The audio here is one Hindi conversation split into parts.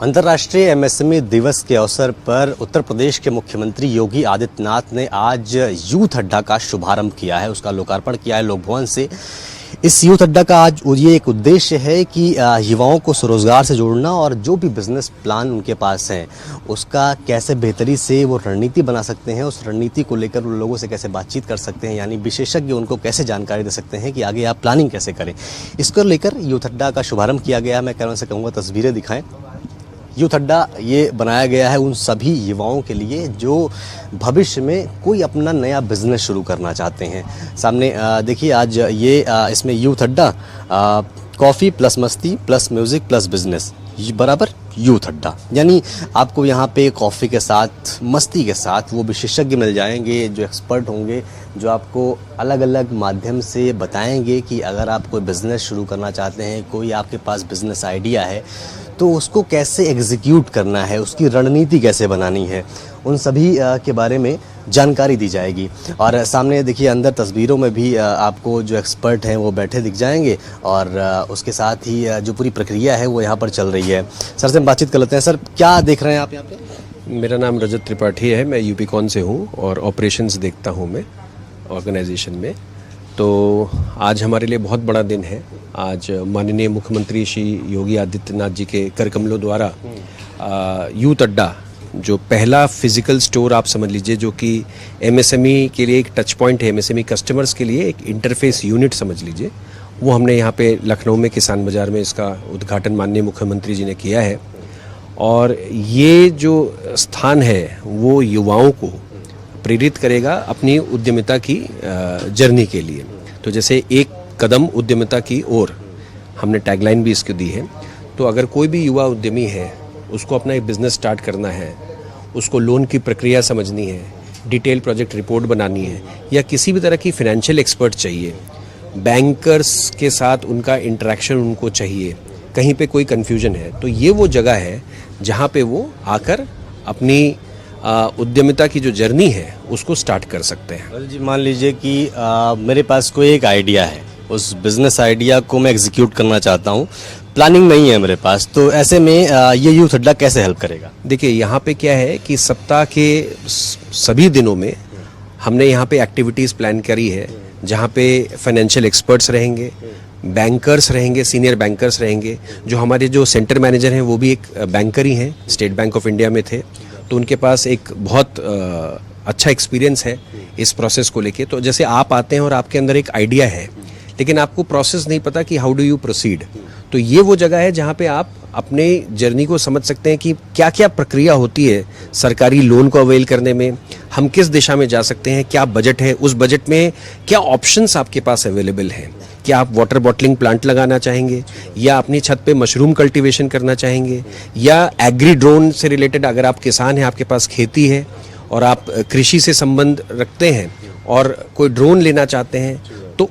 अंतर्राष्ट्रीय एमएसएमई दिवस के अवसर पर उत्तर प्रदेश के मुख्यमंत्री योगी आदित्यनाथ ने आज यूथ अड्डा का शुभारंभ किया है, उसका लोकार्पण किया है लोक भवन से। इस यूथ अड्डा का आज ये एक उद्देश्य है कि युवाओं को स्वरोजगार से जोड़ना और जो भी बिजनेस प्लान उनके पास है उसका कैसे बेहतरी से वो रणनीति बना सकते हैं, उस रणनीति को लेकर उन लोगों से कैसे बातचीत कर सकते हैं, यानी विशेषज्ञ उनको कैसे जानकारी दे सकते हैं कि आगे आप प्लानिंग कैसे करें। इसको लेकर यूथ अड्डा का शुभारंभ किया गया। मैं कैमरा से कहूँगा तस्वीरें दिखाएं। यूथ अड्डा ये बनाया गया है उन सभी युवाओं के लिए जो भविष्य में कोई अपना नया बिजनेस शुरू करना चाहते हैं। सामने देखिए आज ये इसमें यूथ अड्डा कॉफ़ी प्लस मस्ती प्लस म्यूज़िक प्लस बिजनेस बराबर यूथ अड्डा, यानी आपको यहाँ पे कॉफ़ी के साथ मस्ती के साथ वो विशेषज्ञ मिल जाएंगे जो एक्सपर्ट होंगे, जो आपको अलग अलग माध्यम से बताएंगे कि अगर आप कोई बिज़नेस शुरू करना चाहते हैं, कोई आपके पास बिज़नेस आइडिया है तो उसको कैसे एग्जीक्यूट करना है, उसकी रणनीति कैसे बनानी है, उन सभी के बारे में जानकारी दी जाएगी। और सामने देखिए अंदर तस्वीरों में भी आपको जो एक्सपर्ट हैं वो बैठे दिख जाएंगे और उसके साथ ही जो पूरी प्रक्रिया है वो यहाँ पर चल रही है। सर से हम बातचीत कर लेते हैं। सर, क्या देख रहे हैं आप यहाँ पे? मेरा नाम रजत त्रिपाठी है, मैं यूपीकॉन से हूँ और ऑपरेशंस देखता हूँ मैं ऑर्गेनाइजेशन में। तो आज हमारे लिए बहुत बड़ा दिन है। आज माननीय मुख्यमंत्री श्री योगी आदित्यनाथ जी के कर कमलों द्वारा यूथ अड्डा, जो पहला फिजिकल स्टोर आप समझ लीजिए, जो कि एमएसएमई के लिए एक टच पॉइंट है, एमएसएमई कस्टमर्स के लिए एक इंटरफेस यूनिट समझ लीजिए, वो हमने यहाँ पे लखनऊ में किसान बाज़ार में इसका उद्घाटन माननीय मुख्यमंत्री जी ने किया है। और ये जो स्थान है वो युवाओं को प्रेरित करेगा अपनी उद्यमिता की जर्नी के लिए। तो जैसे एक कदम उद्यमिता की ओर, हमने टैगलाइन भी इसकी दी है। तो अगर कोई भी युवा उद्यमी है, उसको अपना एक बिज़नेस स्टार्ट करना है, उसको लोन की प्रक्रिया समझनी है, डिटेल प्रोजेक्ट रिपोर्ट बनानी है, या किसी भी तरह की फाइनेंशियल एक्सपर्ट चाहिए, बैंकर्स के साथ उनका इंटरेक्शन उनको चाहिए, कहीं पे कोई कन्फ्यूजन है, तो ये वो जगह है जहाँ पे वो आकर अपनी उद्यमिता की जो जर्नी है उसको स्टार्ट कर सकते हैं। जी, मान लीजिए कि मेरे पास कोई एक आइडिया है, उस बिज़नेस आइडिया को मैं एग्जीक्यूट करना चाहता हूँ, प्लानिंग नहीं है मेरे पास, तो ऐसे में ये यूथ अड्डा कैसे हेल्प करेगा? देखिए, यहाँ पे क्या है कि सप्ताह के सभी दिनों में हमने यहाँ पे एक्टिविटीज़ प्लान करी है, जहाँ पे फाइनेंशियल एक्सपर्ट्स रहेंगे, बैंकर्स रहेंगे, सीनियर बैंकर्स रहेंगे। जो हमारे जो सेंटर मैनेजर हैं वो भी एक बैंकर ही हैं, स्टेट बैंक ऑफ इंडिया में थे, तो उनके पास एक बहुत अच्छा एक्सपीरियंस है इस प्रोसेस को लेके। तो जैसे आप आते हैं और आपके अंदर एक आइडिया है, लेकिन आपको प्रोसेस नहीं पता कि हाउ डू यू प्रोसीड, तो ये वो जगह है जहाँ पे आप अपने जर्नी को समझ सकते हैं कि क्या क्या प्रक्रिया होती है सरकारी लोन को अवेल करने में, हम किस दिशा में जा सकते हैं, क्या बजट है, उस बजट में क्या ऑप्शंस आपके पास अवेलेबल हैं, क्या आप वाटर बॉटलिंग प्लांट लगाना चाहेंगे, या अपनी छत पे मशरूम कल्टीवेशन करना चाहेंगे, या एग्री ड्रोन से रिलेटेड, अगर आप किसान हैं, आपके पास खेती है और आप कृषि से संबंध रखते हैं और कोई ड्रोन लेना चाहते हैं, तो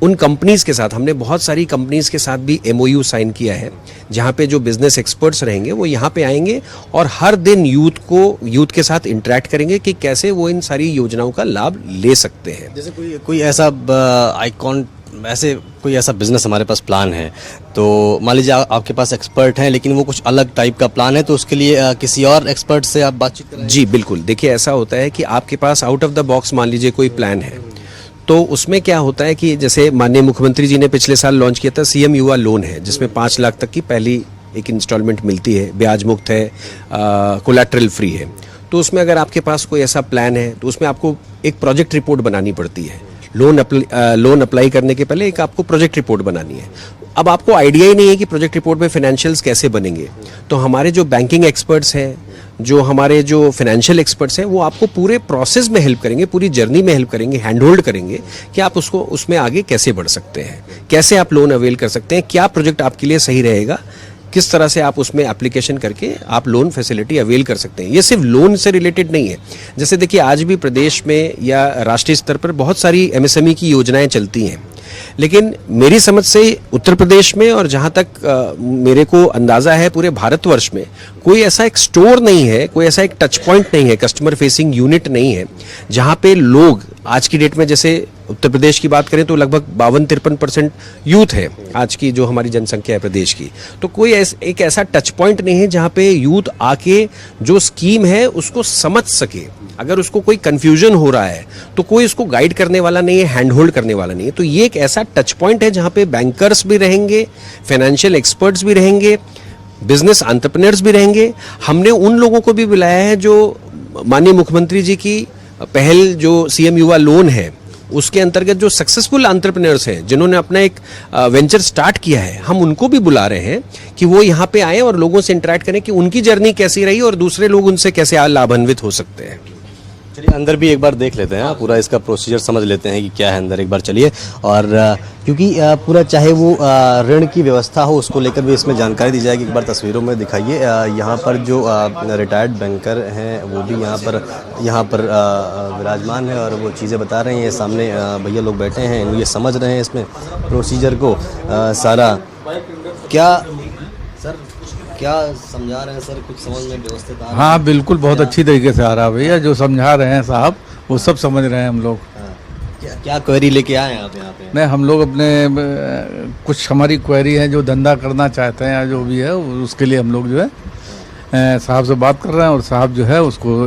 उन कंपनीज़ के साथ, हमने बहुत सारी कंपनीज़ के साथ भी MOU साइन किया है, जहाँ पे जो बिज़नेस एक्सपर्ट्स रहेंगे वो यहाँ पे आएंगे और हर दिन यूथ के साथ इंटरेक्ट करेंगे कि कैसे वो इन सारी योजनाओं का लाभ ले सकते हैं। जैसे कोई ऐसा कोई ऐसा बिजनेस हमारे पास प्लान है, तो मान लीजिए आपके पास एक्सपर्ट हैं लेकिन वो कुछ अलग टाइप का प्लान है, तो उसके लिए किसी और एक्सपर्ट से आप बातचीत करें? जी बिल्कुल। देखिए, ऐसा होता है कि आपके pass out of the box मान लीजिए कोई प्लान है, तो उसमें क्या होता है कि जैसे माननीय मुख्यमंत्री जी ने पिछले साल लॉन्च किया था CM युवा लोन है, जिसमें 5 लाख तक की पहली एक इंस्टॉलमेंट मिलती है, ब्याज मुक्त है, कोलैटरल फ्री है। तो उसमें अगर आपके पास कोई ऐसा प्लान है तो उसमें आपको एक प्रोजेक्ट रिपोर्ट बनानी पड़ती है। लोन अप्लाई करने के पहले एक आपको प्रोजेक्ट रिपोर्ट बनानी है। अब आपको आइडिया ही नहीं है कि प्रोजेक्ट रिपोर्ट में फाइनेंशियल्स कैसे बनेंगे, तो हमारे जो बैंकिंग एक्सपर्ट्स हैं, जो हमारे जो फाइनेंशियल एक्सपर्ट्स हैं, वो आपको पूरे प्रोसेस में हेल्प करेंगे, पूरी जर्नी में हेल्प करेंगे, हैंड होल्ड करेंगे कि आप उसको उसमें आगे कैसे बढ़ सकते हैं, कैसे आप लोन अवेल कर सकते हैं, क्या प्रोजेक्ट आपके लिए सही रहेगा, किस तरह से आप उसमें एप्लीकेशन करके आप लोन फैसिलिटी अवेल कर सकते हैं। ये सिर्फ लोन से रिलेटेड नहीं है। जैसे देखिए, आज भी प्रदेश में या राष्ट्रीय स्तर पर बहुत सारी MSME की योजनाएं चलती हैं, लेकिन मेरी समझ से उत्तर प्रदेश में और जहां तक मेरे को अंदाजा है पूरे भारतवर्ष में कोई ऐसा एक स्टोर नहीं है, कोई ऐसा एक टच पॉइंट नहीं है, कस्टमर फेसिंग यूनिट नहीं है जहां पे लोग आज की डेट में, जैसे उत्तर प्रदेश की बात करें तो लगभग 52-53% यूथ है आज की जो हमारी जनसंख्या है प्रदेश की। तो कोई एक ऐसा टच पॉइंट नहीं है जहां पे यूथ आके जो स्कीम है उसको समझ सके। अगर उसको कोई कंफ्यूजन हो रहा है तो कोई उसको गाइड करने वाला नहीं है, हैंड होल्ड करने वाला नहीं है। तो ये एक ऐसा टच पॉइंट है जहां पे बैंकर्स भी रहेंगे, फाइनेंशियल एक्सपर्ट्स भी रहेंगे, बिजनेस एंटरप्रेन्योर्स भी रहेंगे। हमने उन लोगों को भी बुलाया है जो माननीय मुख्यमंत्री जी की पहल जो सीएम युवा लोन है उसके अंतर्गत जो सक्सेसफुल एंटरप्रेन्योर्स हैं जिन्होंने अपना एक वेंचर स्टार्ट किया है, हम उनको भी बुला रहे हैं कि वो यहाँ पे आए और लोगों से इंटरेक्ट करें कि उनकी जर्नी कैसी रही और दूसरे लोग उनसे कैसे लाभान्वित हो सकते हैं। चलिए अंदर भी एक बार देख लेते हैं, पूरा इसका प्रोसीजर समझ लेते हैं कि क्या है अंदर। एक बार चलिए, और क्योंकि पूरा चाहे वो ऋण की व्यवस्था हो उसको लेकर भी इसमें जानकारी दी जाएगी। एक बार तस्वीरों में दिखाइए, यहाँ पर जो रिटायर्ड बैंकर हैं वो भी यहाँ पर विराजमान है और वो चीज़ें बता रहे हैं। ये सामने भैया लोग बैठे हैं, ये समझ रहे हैं इसमें प्रोसीजर को सारा। क्या समझा रहे हैं सर, कुछ समझ में व्यवस्थित आ रहा है? हाँ बिल्कुल, बहुत अच्छी तरीके से आ रहा है भैया, जो समझा रहे हैं साहब वो सब समझ रहे हैं हम लोग। क्या क्वेरी लेके आए हैं आप यहाँ पे? नहीं, हम लोग अपने कुछ हमारी क्वेरी है जो धंधा करना चाहते हैं या जो भी है उसके लिए हम लोग जो है साहब से बात कर रहे हैं और साहब जो है उसको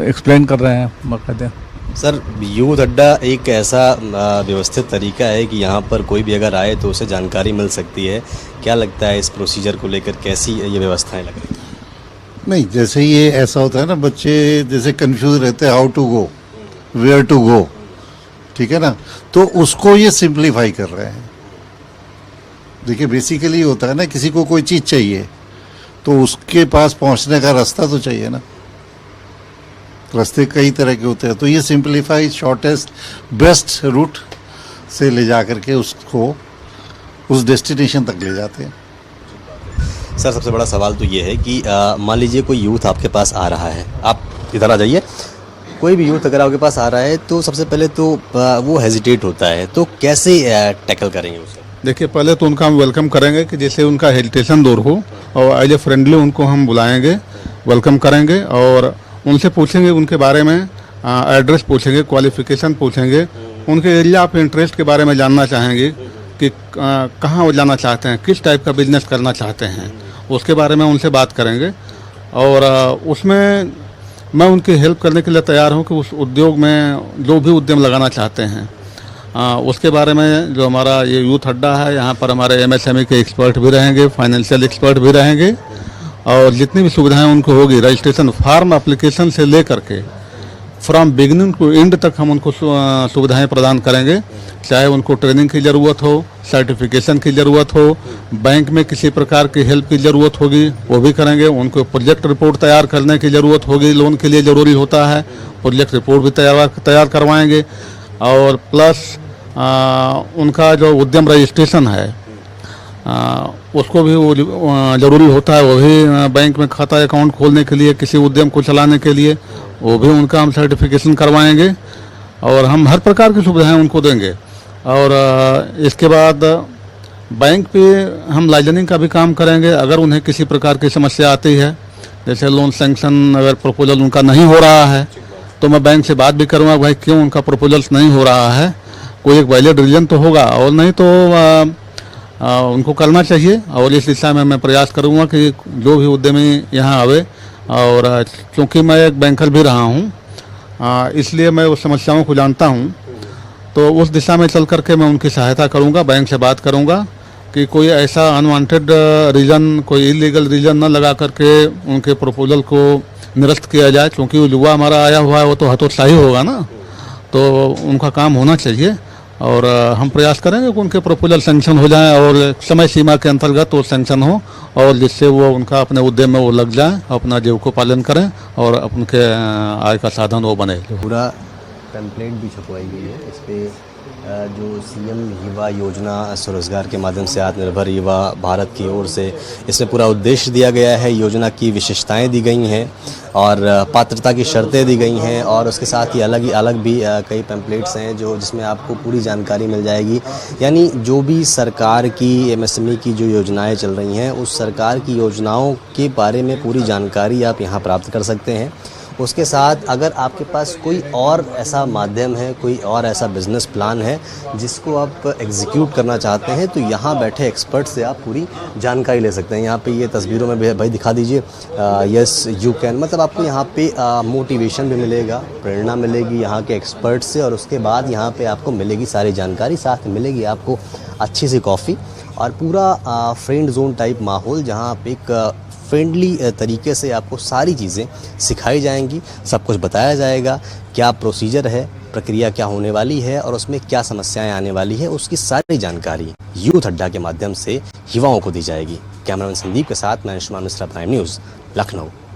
एक्सप्लेन कर रहे हैं बाकायदा। सर, यूथ अड्डा एक ऐसा व्यवस्थित तरीका है कि यहाँ पर कोई भी अगर आए तो उसे जानकारी मिल सकती है। क्या लगता है इस प्रोसीजर को लेकर, कैसी ये व्यवस्थाएं लग रही हैं? नहीं, जैसे ये ऐसा होता है ना, बच्चे जैसे कंफ्यूज रहते हैं how to go, where to go, ठीक है ना, तो उसको ये सिंप्लीफाई कर रहे हैं। देखिए बेसिकली होता है ना, किसी को कोई चीज़ चाहिए तो उसके पास पहुंचने का रास्ता तो चाहिए ना, रास्ते कई तरह के होते हैं। तो ये सिंप्लीफाई शॉर्टेस्ट बेस्ट रूट से ले जा करके उसको उस डेस्टिनेशन तक ले जाते हैं। सर, सबसे बड़ा सवाल तो ये है कि मान लीजिए कोई यूथ आपके पास आ रहा है, आप इधर आ जाइए। कोई भी यूथ अगर आपके पास आ रहा है तो सबसे पहले तो वो हेजिटेट होता है, तो कैसे टैकल करेंगे उसे? देखिए, पहले तो उनका हम वेलकम करेंगे कि जैसे उनका हेजिटेशन दूर हो, और एज ए फ्रेंडली उनको हम बुलाएंगे, वेलकम करेंगे और उनसे पूछेंगे उनके बारे में, एड्रेस पूछेंगे, क्वालिफिकेशन पूछेंगे, उनके एरिया ऑफ इंटरेस्ट के बारे में जानना चाहेंगे कि कहाँ वो जाना चाहते हैं, किस टाइप का बिजनेस करना चाहते हैं, उसके बारे में उनसे बात करेंगे। और उसमें मैं उनकी हेल्प करने के लिए तैयार हूँ कि उस उद्योग में जो भी उद्यम लगाना चाहते हैं उसके बारे में। जो हमारा ये यूथ अड्डा है, यहाँ पर हमारे एमएसएमई के एक्सपर्ट भी रहेंगे, फाइनेंशियल एक्सपर्ट भी रहेंगे, और जितनी भी सुविधाएं उनको होगी, रजिस्ट्रेशन फॉर्म एप्लीकेशन से ले करके फ्रॉम बिगिनिंग टू एंड तक हम उनको सुविधाएं प्रदान करेंगे। चाहे उनको ट्रेनिंग की ज़रूरत हो, सर्टिफिकेशन की ज़रूरत हो, बैंक में किसी प्रकार की हेल्प की ज़रूरत होगी वो भी करेंगे। उनको प्रोजेक्ट रिपोर्ट तैयार करने की ज़रूरत होगी, लोन के लिए ज़रूरी होता है, प्रोजेक्ट रिपोर्ट भी तैयार करवाएंगे। और प्लस उनका जो उद्यम रजिस्ट्रेशन है उसको भी वो ज़रूरी होता है, वो भी बैंक में खाता अकाउंट खोलने के लिए, किसी उद्यम को चलाने के लिए, वो भी उनका हम सर्टिफिकेशन करवाएंगे और हम हर प्रकार की सुविधाएं उनको देंगे। और इसके बाद बैंक पे हम लाइजनिंग का भी काम करेंगे। अगर उन्हें किसी प्रकार की समस्या आती है, जैसे लोन सैंक्शन अगर प्रपोजल उनका नहीं हो रहा है, तो मैं बैंक से बात भी करूँगा, भाई क्यों उनका प्रपोजल्स नहीं हो रहा है, कोई एक वैलिड रीज़न तो होगा, और नहीं तो उनको करना चाहिए। और इस दिशा में मैं प्रयास करूंगा कि जो भी उद्यमी यहाँ आवे, और क्योंकि मैं एक बैंकर भी रहा हूँ इसलिए मैं उस समस्याओं को जानता हूँ, तो उस दिशा में चल करके मैं उनकी सहायता करूँगा, बैंक से बात करूँगा कि कोई ऐसा अनवांटेड रीज़न, कोई इलीगल रीज़न न लगा करके उनके प्रपोजल को निरस्त किया जाए। क्योंकि वो युवा हमारा आया हुआ है वो तो हतोत्साही होगा ना, तो उनका काम होना चाहिए। और हम प्रयास करेंगे कि उनके प्रपोजल सैंक्शन हो जाएं और समय सीमा के अंतर्गत वो सैंक्शन हो, और जिससे वो उनका अपने उद्यम में वो लग जाएं, अपना जीविकोपार्जन करें और उनके आय का साधन वो बने। पूरा टेम्पलेट भी छपवाई गई है, इस पे जो सीएम युवा योजना स्वरोजगार के माध्यम से आत्मनिर्भर युवा भारत की ओर से इसमें पूरा उद्देश्य दिया गया है, योजना की विशेषताएं दी गई हैं और पात्रता की शर्तें दी गई हैं और उसके साथ ही अलग भी कई पैम्पलेट्स हैं जो जिसमें आपको पूरी जानकारी मिल जाएगी। यानी जो भी सरकार की एमएसएमई की जो योजनाएं चल रही हैं उस सरकार की योजनाओं के बारे में पूरी जानकारी आप यहाँ प्राप्त कर सकते हैं। उसके साथ अगर आपके पास कोई और ऐसा माध्यम है, कोई और ऐसा बिजनेस प्लान है जिसको आप एग्जीक्यूट करना चाहते हैं तो यहाँ बैठे एक्सपर्ट से आप पूरी जानकारी ले सकते हैं। यहाँ पे ये तस्वीरों में भाई दिखा दीजिए, यस यू कैन, मतलब आपको यहाँ पे मोटिवेशन भी मिलेगा, प्रेरणा मिलेगी यहाँ के एक्सपर्ट से और उसके बाद यहाँ पे आपको मिलेगी सारी जानकारी, साथ में मिलेगी आपको अच्छी सी कॉफ़ी और पूरा फ्रेंड जोन टाइप माहौल जहाँ पे एक फ्रेंडली तरीके से आपको सारी चीज़ें सिखाई जाएंगी, सब कुछ बताया जाएगा, क्या प्रोसीजर है, प्रक्रिया क्या होने वाली है और उसमें क्या समस्याएं आने वाली है, उसकी सारी जानकारी यूथ अड्डा के माध्यम से युवाओं को दी जाएगी। कैमरामैन संदीप के साथ मैं अंशुमान मिश्रा, प्राइम न्यूज़, लखनऊ।